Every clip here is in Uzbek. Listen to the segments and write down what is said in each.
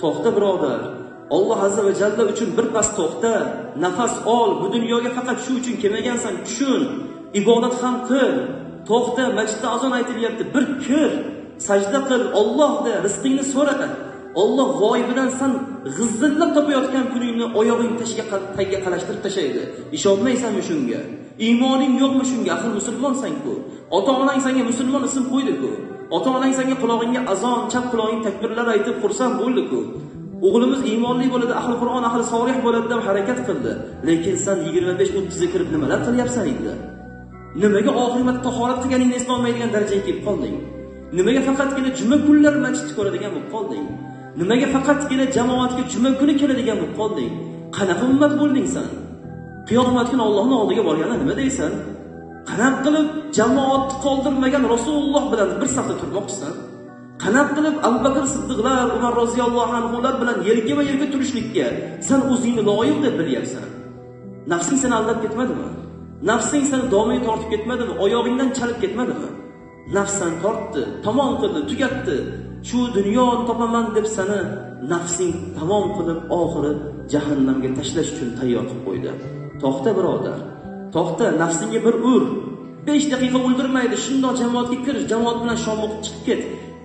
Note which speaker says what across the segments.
Speaker 1: To'xta birodar. Alloh azza va jalla uchun bir pas to'xta, nafas ol. Bu dunyoga faqat shu uchun kelmagansan, tushun. Ibodat ham qil. To'xta, masjidda azon aytilyapti. Bir kir, sajda qil, Allohdan rizqingni so'ra. Alloh g'oyibidan sen g'izzillab topayotgan kuningni oyog'ing tagiga qalashtirib tashlaydi. Ishonmaysanmi shunga? Iymoning yo'qmi shunga? Axir musulmonsan-ku. Ota-onang senga musulmon ism qo'ydi-ku. Ota-onang senga qulog'ingga azon, chap qulog'ing takbirlar aytib xursand bo'ldi-ku. O'g'limiz iymonli bo'ladi, ahli Qur'on, ahli solih bo'ladi deb harakat qildi. Lekin sen 25-30 ga kirib nimalar qilyapsan endi? Nimaga oxirat tahorat qilganingni eslolmaydigan darajaga kelib qolding? Nimaga faqatgina juma kunlari masjidga ko'radigan bo'lib qolding? Nimaga faqatgina jamoatga juma kuni keladigan bo'lib qolding? Qanaqa ummat bo'lding sen? Qiyomat kuni Allohning oldiga borganda nima deysan? Qanaqa qilib jamoat qoldirmagan Rasululloh bilan bir safda turmoqchisan? Qanaqa qilib Abu Bakr Siddiqlar, Umar roziyallohu anhular bilan yelkama-yelka turishlikka sen o'zingni loyiq deb bilyapsan? Nafsing seni aldab ketmadimi? Nafsing seni domiga tortib ketmadimi? Oyog'ingdan chalib ketmadimi? Nafsan tortdi, tamom qildi, tugatdi. Shu dunyoni topaman deb seni nafsing tamom qilib oxiri jahannamga tashlash uchun tayyor qilib qo'ydi. To'xta birodar. To'xta, nafsingga bir ur. 5 daqiqa o'ldirmaydi. Shundoq jamoatga kir, jamoat bilan shom o'qib chiqib ket.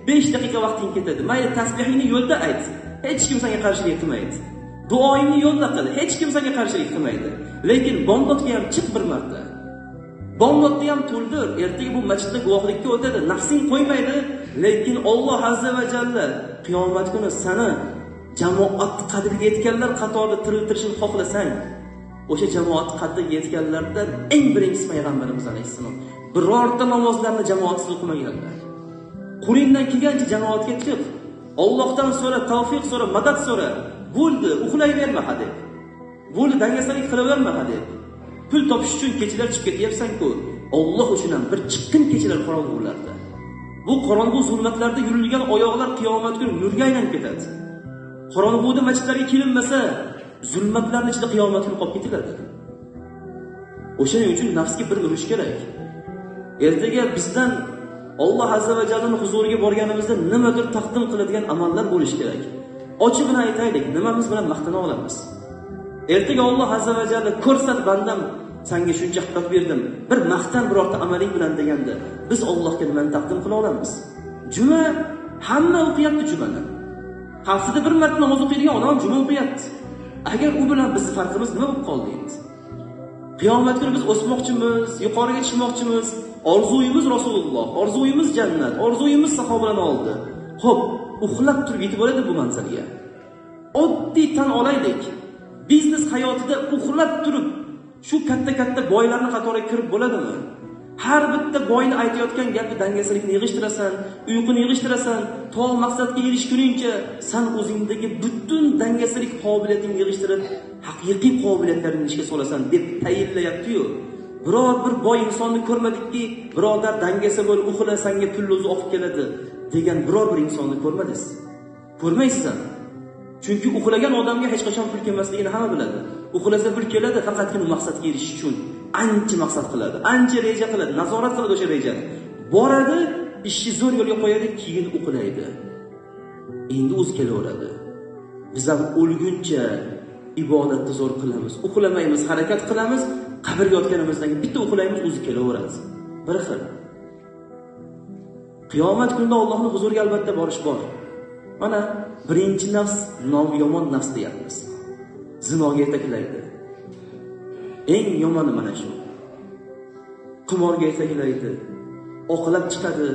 Speaker 1: 5 daqiqa vaqting ketadi. Mayli tasbihingni yo'lda ayt. Hech kim senga qarshilik qilmaydi. Duoingni yo'lda qil. Hech kim senga qarshilik qilmaydi. Lekin bomdodga ham chiq bir marta. Bomdodni ham to'ldir. Ertaga bu masjidda guvohlikka o'tadi. Nafsing qo'ymaydi, lekin Alloh azza va jalla qiyomat kuni seni jamoat qadriga yetganlar qatorida tiriltirishni xohlasang, o'sha jamoat qadriga yetganlardan eng birinchisi payg'ambarimiz alayhissalom. Birorta namozlarni jamoatsiz o'qimaganlar. Qo'lingdan kelgancha jamoatga chiq. Allohdan so'ra, tavfiq so'ra, madad so'ra. Bo'ldi, uxlayverma hadeb. Bo'ldi, dangasalik qilaverma hadeb. Pul topish uchun kechalar chiqib ketyapsan-ku. Alloh uchun ham bir chiqqin kechalar qorong'ularda. Bu qorong'u zulmatlarda yurilgan oyoqlar qiyomat kuni nurga aylanib ketadi. Qorong'uda masjidlarga kelinmasa, zulmatlarning ichida qiyomat kuni qolib ketiladi. O'shaning uchun nafsga bir urish kerak. Ertaga bizdan Alloh azza va jallaning huzuriga borganimizda nimadir taqdim qiladigan amallar bo'lish kerak. Ochig'ini aytaylik, nimamiz bilan maqtana olamiz? Ertaga Alloh azza va jalla ko'rsat bandam, senga shuncha hiqbat berdim. Bir maqtan birorta amaling bilan deganda, biz Allohga nimani taqdim qila olamiz? Juma hamma o'qiyapti jumani. Haftada bir marta namoz o'qiydigan odam juma o'qiyapti. Agar u bilan bizning farqimiz nima bo'lib qoldi endi? Qiyomat kuni biz o'smoqchimiz, yuqoriga chiqmoqchimiz. Orzuyimiz Rasululloh, orzuyimiz jannat, orzuyimiz sahobalarning oldi. Xo'p, uxlab turib yetib oladi bu manzilga. Oddiy tan olaylik. Biznes hayotida uxlab turib shu katta boylarning qatoriga kirib bo'ladimi? Har bitta boyni aytayotgan gapi dangasalikni yig'ishtirasan, uyquni yig'ishtirasan, to maqsadga erishguningcha sen o'zingdagi butun dangasalik qobiliyatingni yig'ishtirib, haqiqiy qobiliyatlaringni ishga solasan deb tayinlayapti-yu. Biror bir boy insonni ko'rmadikki, birodar dangasa bo'l, uxla, senga pul o'zi oqib keladi degan biror bir insonni ko'rmadingiz. Ko'rmaysiz. Chunki uxlagan odamga hech qachon pul kelmasligini hamma biladi. Uxlasa pul keladi, faqatgina maqsadga erishish uchun ancha maqsad qiladi, ancha reja qiladi, nazorat qiladi o'sha rejani. Boradi, ishni zo'r yo'lga qo'yadi, keyin uxlaydi. Endi o'zi kelaveradi. Biz ham o'lguncha ibodatni zo'r qilamiz, uxlamaymiz, harakat qilamiz, qabrga yotganimizdan bitta uxlaymiz, o'zi kelaveradi. Bir xil. Qiyomat kunida Allohning huzuriga albatta borish bor. Mana birinchi nafs yomon nafs deyapmiz. Zinoga yetaklaydi. Eng yomoni mana shu. Qimorga yetaklaydi. Oqilab chiqadi.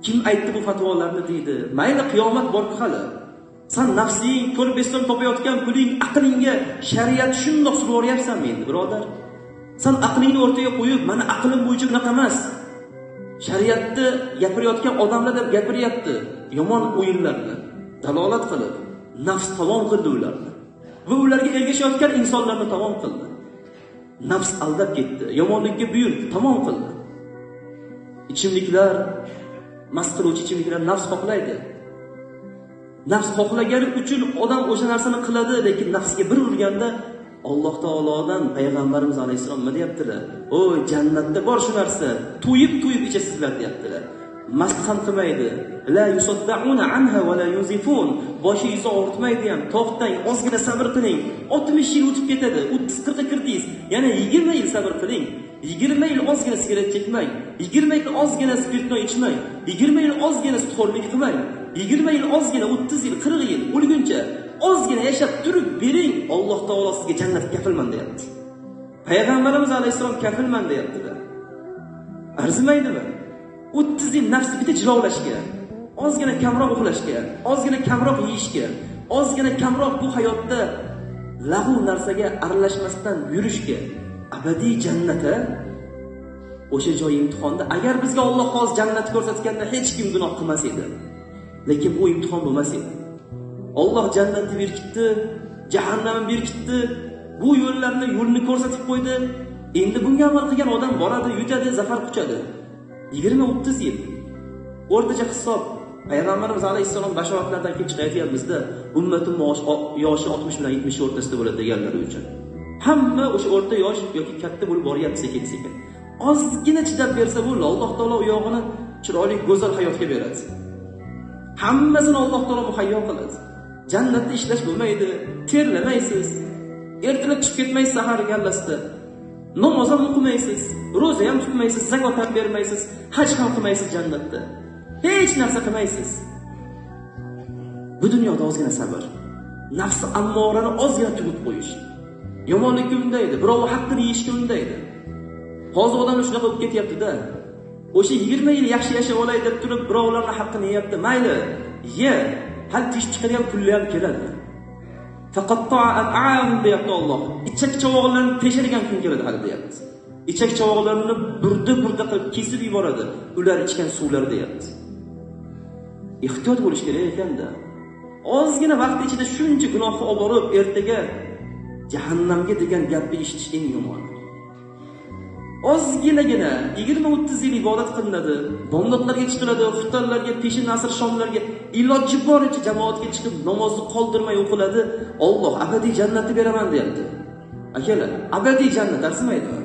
Speaker 1: Kim aytdi bu fatvolarni deydi. Mayli qiyomat bor hali. Sen nafsing ko'rib beston topayotgan puling, aqlingga shariat shundoq surib o'ryapsanmi endi, birodar? Sen aqlingni o'rtaga qo'yib, mana aqlim bo'yicha bunaqa emas. Shariatni gapirayotgan odamlar deb gapiryapti. Yomon o'yinlarni dalolat qilib, nafs tamom qildi ularni. Va ularga ergashayotgan insonlarni tamom qildi. Nafs aldab ketdi, yomonlikka buyurdi, tamom qildi. Ichimliklar, mast qiluvchi ichimliklar nafs xohlaydi. Nafs xohlagani uchun odam o'sha narsani qiladi, lekin nafsga bir urganda Alloh taolodan payg'ambarimiz alayhisalom nima deyaptilar? O'y, jannatda bor shu narsa. To'yib ichasizlar deyaptilar. mast ham qilmaydi. La yusaddauna anha va la yunzifun. Boshingizni og'ritmaydi ham. To'xtang, ozgina sabr qiling. 60 yil o'tib ketadi. 30-40 ga kirdingiz. Yana 20 yil sabr qiling. 20 yil ozgina sigaret chekmang. 20 yil ozgina spirtni ichmang. 20 yil ozgina sutxo'rlik qilmang. 20 yil ozgina, 30 yil, 40 yil o'lguncha ozgina yashab turib bering. Alloh taolo sizga jannatga kafilman deyapti. Payg'ambarimiz alayhisalom kafilman deyapti-da. Arzimaydimi? 30 yil nafsi bitta jilovlashga, ozgina kamroq uxlashga, ozgina kamroq yeyishga, ozgina kamroq bu hayotda lag'ov narsaga aralashmasdan yurishga, abadiy jannatga. O'sha joy imtihonda agar bizga Alloh hozir jannat ko'rsatganda hech kim gunoh qilmas edi. Lekin bu imtihon bo'lmas edi. Alloh jannatni berkitdi, jahannamni berkitdi. Bu yo'lni ko'rsatib qo'ydi. Endi bunga amal qilgan odam boradi, yutadi, zafar quchadi. 20-30 yil. O'rtacha hisob. Payg'ambarimiz alayhissalom bashoratlardan kelib chiqayotganimizda ummatim yoshi 60 bilan 70 o'rtasida bo'ladi deganlari uchun. Hamma o'sha o'rta yosh yoki katta bo'lib boryapti sekin-sekin. Ozgina chidab bersa bo'ldi, Alloh taolo u yog'ini chiroyli, go'zal hayotga beradi. Hammasini Alloh taolo muhayyo qiladi. Jannatda ishlash bo'lmaydi, terlamaysiz. Ertalab chiqib ketmaysiz sahar gallasida. Namoz ham o'qimaysiz, ro'za ham tutmaysiz, zakot ham bermaysiz, haj ham qilmaysiz jannatda. Hech narsa qilmaysiz. Bu dunyoda ozgina sabr, nafs ammorani ozgina tugib qo'yish. Yomonlikka undaydi, birov haqqini yeyishga undaydi. Hozir odamlar shunaqa bo'lib ketyapti-da. O'sha 20 yil yaxshi yashab olay deb turib, birovlarning haqqini yeyapti. Mayli, ye, hal tish chiqargan pulli ham keladi. Faqatta'a am'ahum deyapti Alloh. Ichak chavoqlarini teshirgan kun keladi hali deyapti. Ichak chavoqlarini burda qilib kesib yuboradi. Ular ichgan suvlar deyapti. Ehtiyot bo'lish kerak ekanda. Ozgina vaqt ichida shuncha gunohni olib borib, ertaga jahannamga degan gapni eshitish eng yomon. Ozginagina 20-30 yil ibodat qilinadi, bomdodlarga chiqiladi, xuftonlarga, peshin asr shomlarga iloji boricha jamoatga chiqib namozni qoldirmay o'qiladi. Alloh abadiy jannatni beraman deyapti. Akalar, abadiy jannat arzimaydimi?